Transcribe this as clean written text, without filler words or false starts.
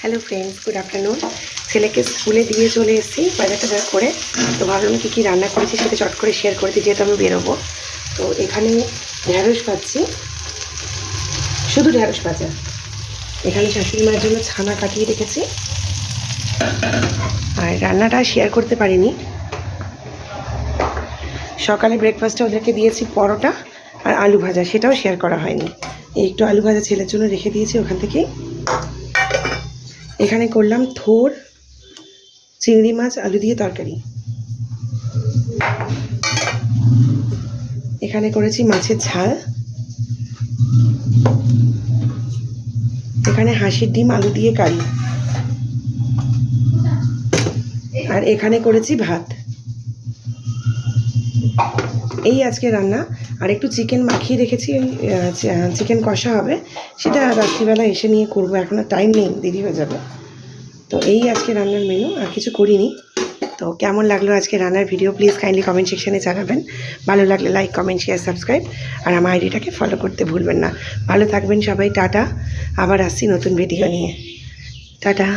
Hello friends, good afternoon. ছেলেকে স্কুলে দিয়ে চলে এসেছি বাজার টাজার করে। তো ভাবলাম কী রান্না করেছি সেটা চট করে শেয়ার করে দিই, যেহেতু আমি বেরোবো। তো এখানে ঢ্যাঁড়স পাচ্ছি, শুধু ঢ্যাঁড়স ভাজা। এখানে শাশুড়ি মায়ের জন্য ছানা কাটিয়ে রেখেছি। আর রান্নাটা শেয়ার করতে পারিনি। সকালে ব্রেকফাস্টে ওদেরকে দিয়েছি পরোটা আর আলু ভাজা, সেটাও শেয়ার করা হয়নি। এই একটু আলু ভাজা ছেলের জন্য রেখে দিয়েছি ওখান থেকেই। এখানে করলাম থোর চিংড়ি মাছ আলু দিয়ে তরকারি। এখানে করেছি মাছের ঝাল। এখানে হাঁসের ডিম আলু দিয়ে কারি। আর এখানে করেছি ভাত। এই আজকে রান্না। আর একটু চিকেন মাখিয়ে রেখেছি, চিকেন কষা হবে, সেটা রাত্রিবেলা এসে নিয়ে করবো। এখন আর টাইম নেই, দেরি হয়ে যাবে। তো এই আজকে রান্নার মেনু, আর কিছু করিনি। তো কেমন লাগলো আজকে রান্নার ভিডিও, প্লিজ কাইন্ডলি কমেন্ট সেকশানে জানাবেন। ভালো লাগলে লাইক, কমেন্ট, শেয়ার, সাবস্ক্রাইব, আর আমার আইডিটাকে ফলো করতে ভুলবেন না। ভালো থাকবেন সবাই। টাটা। আবার আসছি নতুন ভিডিও নিয়ে। টাটা।